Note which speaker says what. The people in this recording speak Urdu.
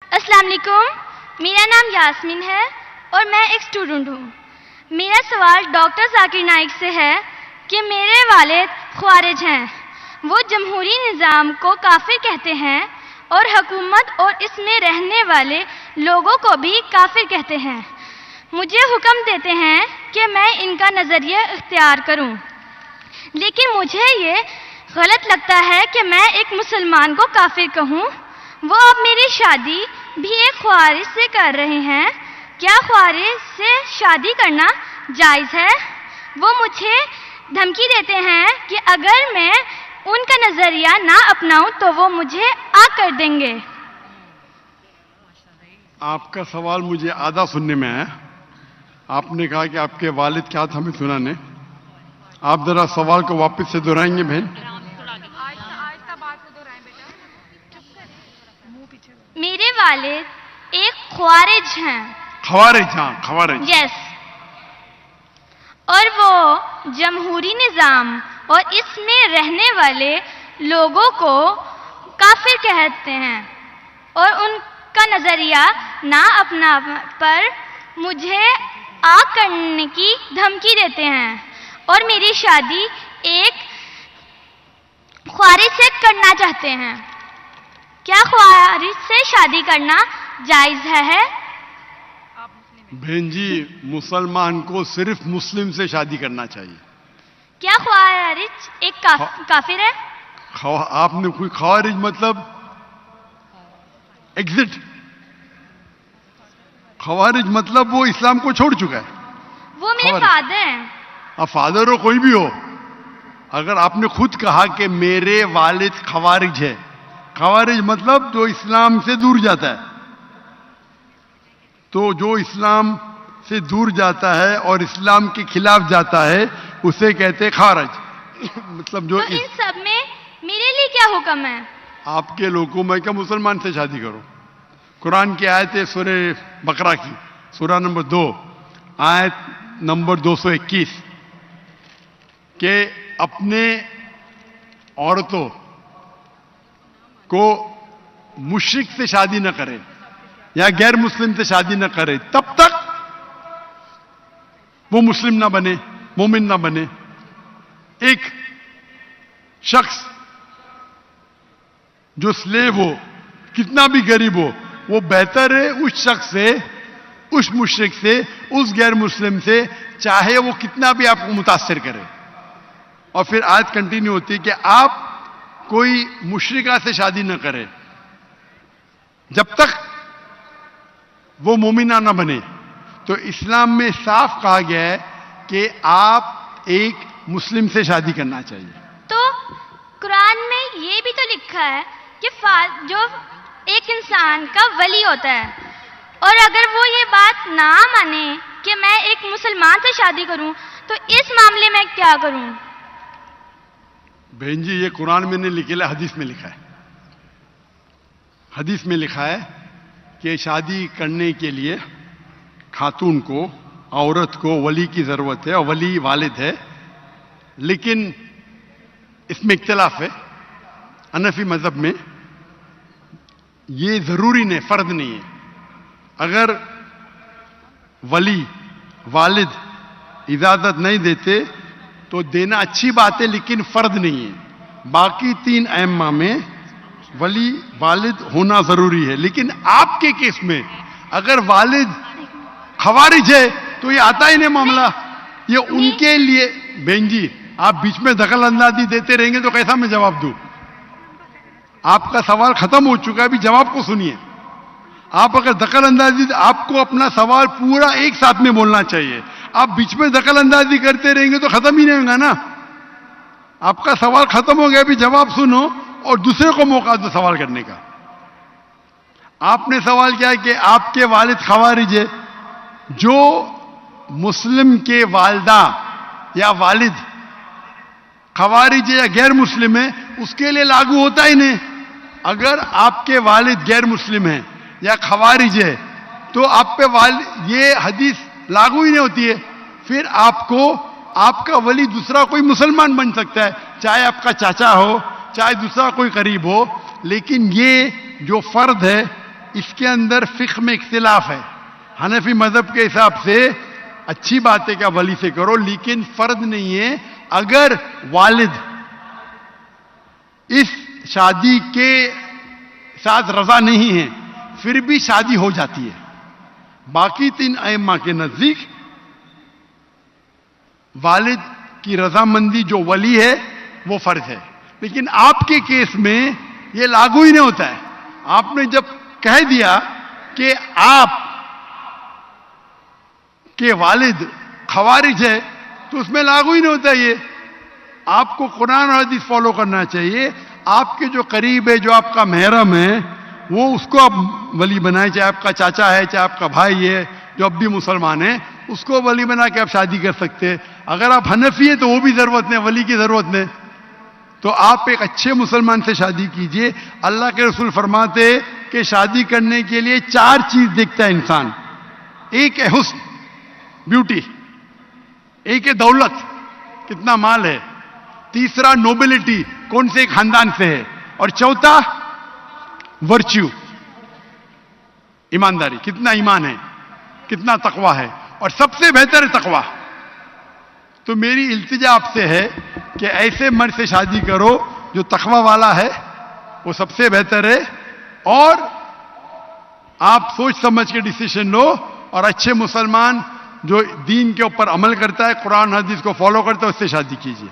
Speaker 1: السلام علیکم، میرا نام یاسمین ہے اور میں ایک اسٹوڈنٹ ہوں۔ میرا سوال ڈاکٹر ذاکر نائک سے ہے کہ میرے والد خوارج ہیں، وہ جمہوری نظام کو کافر کہتے ہیں اور حکومت اور اس میں رہنے والے لوگوں کو بھی کافر کہتے ہیں۔ مجھے حکم دیتے ہیں کہ میں ان کا نظریہ اختیار کروں، لیکن مجھے یہ غلط لگتا ہے کہ میں ایک مسلمان کو کافر کہوں۔ وہ اب میری شادی بھی ایک خوارج سے کر رہے ہیں، کیا خوارج سے شادی کرنا جائز ہے؟ وہ مجھے دھمکی دیتے ہیں کہ اگر میں ان کا نظریہ نہ اپناؤں تو وہ مجھے آگ کر دیں گے۔
Speaker 2: آپ کا سوال مجھے آدھا سننے میں آیا۔ آپ نے کہا کہ آپ کے والد کیا تھا، ہمیں سنا نہیں۔ آپ ذرا سوال کو واپس سے دہرائیں گے بہن؟
Speaker 1: میرے والد ایک خوارج ہیں۔
Speaker 2: خوارج؟ ہاں، خوارج۔
Speaker 1: یس، اور وہ جمہوری نظام اور اس میں رہنے والے لوگوں کو کافر کہتے ہیں اور ان کا نظریہ نہ اپنا پر مجھے آگ کرنے کی دھمکی دیتے ہیں اور میری شادی ایک خوارج سے کرنا چاہتے ہیں۔ کیا خوارج سے شادی کرنا جائز ہے؟
Speaker 2: بہن جی، مسلمان کو صرف مسلم سے شادی کرنا چاہیے۔
Speaker 1: کیا خوارج ایک کافر ہے؟
Speaker 2: آپ نے کوئی خوارج مطلب ایگزٹ، خوارج مطلب وہ اسلام کو چھوڑ چکا ہے۔
Speaker 1: وہ میرے فادر ہیں۔
Speaker 2: اب فادر ہو کوئی بھی ہو، اگر آپ نے خود کہا کہ میرے والد خوارج ہے، خوارج مطلب جو اسلام سے دور جاتا ہے، تو جو اسلام سے دور جاتا ہے اور اسلام کے خلاف جاتا ہے اسے کہتے خوارج۔ مطلب جو
Speaker 1: تو ان سب میں میرے لیے کیا حکم ہے؟
Speaker 2: آپ کے لوگوں میں کیا مسلمان سے شادی کرو۔ قرآن کی آیت ہے سورہ بقرہ کی، سورہ نمبر 2 آیت نمبر 221 کہ اپنے عورتوں کو مشرک سے شادی نہ کرے یا غیر مسلم سے شادی نہ کرے تب تک وہ مسلم نہ بنے، مومن نہ بنے۔ ایک شخص جو سلیو ہو، کتنا بھی غریب ہو، وہ بہتر ہے اس شخص سے، اس مشرک سے، اس غیر مسلم سے، چاہے وہ کتنا بھی آپ کو متاثر کرے۔ اور پھر آیت کنٹینیو ہوتی ہے کہ آپ کوئی مشرکہ سے شادی نہ کرے جب تک وہ مومنہ نہ بنے۔ تو اسلام میں صاف کہا گیا ہے کہ آپ ایک مسلم سے شادی کرنا چاہیے۔
Speaker 1: تو قرآن میں یہ بھی تو لکھا ہے کہ جو ایک انسان کا ولی ہوتا ہے، اور اگر وہ یہ بات نہ مانے کہ میں ایک مسلمان سے شادی کروں تو اس معاملے میں کیا کروں؟
Speaker 2: بہن جی، یہ قرآن میں نہیں لکھا ہے، حدیث میں لکھا ہے۔ حدیث میں لکھا ہے کہ شادی کرنے کے لیے خاتون کو، عورت کو ولی کی ضرورت ہے اور ولی والد ہے، لیکن اس میں اختلاف ہے۔ حنفی مذہب میں یہ ضروری نہیں، فرض نہیں ہے۔ اگر ولی والد اجازت نہیں دیتے تو دینا اچھی بات ہے، لیکن فرض نہیں ہے۔ باقی 3 ائمہ میں ولی والد ہونا ضروری ہے، لیکن آپ کے کیس میں اگر والد خوارج ہے تو یہ آتا ہی نہیں معاملہ۔ یہ ان کے لیے بہن جی، آپ بیچ میں دخل اندازی دیتے رہیں گے تو کیسا میں جواب دوں؟ آپ کا سوال ختم ہو چکا ہے، ابھی جواب کو سنیے۔ آپ اگر دخل اندازی، آپ کو اپنا سوال پورا ایک ساتھ میں بولنا چاہیے۔ آپ بیچ میں دخل اندازی کرتے رہیں گے تو ختم ہی نہیں ہوگا نا۔ آپ کا سوال ختم ہو گیا، ابھی جواب سنو اور دوسرے کو موقع دو سوال کرنے کا۔ آپ نے سوال کیا کہ آپ کے والد خوارج ہے۔ جو مسلم کے والدہ یا والد خوارج ہے یا غیر مسلم ہے، اس کے لیے لاگو ہوتا ہی نہیں۔ اگر آپ کے والد غیر مسلم ہیں یا خوارج ہے تو آپ پہ یہ حدیث لاگو ہی نہیں ہوتی ہے۔ پھر آپ کو آپ کا ولی دوسرا کوئی مسلمان بن سکتا ہے، چاہے آپ کا چاچا ہو، چاہے دوسرا کوئی قریب ہو، لیکن یہ جو فرد ہے اس کے اندر فقہ میں اختلاف ہے. حنفی مذہب کے حساب سے اچھی بات ہے کہ ولی سے کرو، لیکن فرض نہیں ہے. اگر والد اس شادی کے ساتھ رضا نہیں ہے پھر بھی شادی ہو جاتی ہے. باقی 3 ائمہ کے نزدیک والد کی رضامندی جو ولی ہے وہ فرض ہے. لیکن آپ کے کیس میں یہ لاگو ہی نہیں ہوتا ہے. آپ نے جب کہہ دیا کہ آپ کے والد خوارج ہے تو اس میں لاگو ہی نہیں ہوتا. یہ آپ کو قرآن اور حدیث فالو کرنا چاہیے. آپ کے جو قریب ہے، جو آپ کا محرم ہے، وہ اس کو آپ ولی بنائیں، چاہے آپ کا چاچا ہے، چاہے آپ کا بھائی ہے جو اب بھی مسلمان ہے، اس کو ولی بنا کے آپ شادی کر سکتے ہیں. اگر آپ حنفی ہیں تو وہ بھی ضرورت نہیں، ولی کی ضرورت نہیں. تو آپ ایک اچھے مسلمان سے شادی کیجئے. اللہ کے رسول فرماتے کہ شادی کرنے کے لیے 4 چیز دیکھتا ہے انسان. ایک ہے حسن، بیوٹی. ایک ہے دولت، کتنا مال ہے. تیسرا نوبلٹی، کون سے خاندان سے ہے. اور چوتھا ورچیو، ایمانداری، کتنا ایمان ہے، کتنا تقوی ہے. اور سب سے بہتر ہے تقوی. تو میری التجا آپ سے ہے کہ ایسے مرد سے شادی کرو جو تقوی والا ہے، وہ سب سے بہتر ہے. اور آپ سوچ سمجھ کے ڈیسیشن لو. اور اچھے مسلمان جو دین کے اوپر عمل کرتا ہے، قرآن حدیث کو فالو کرتا ہے، اس سے شادی کیجیے.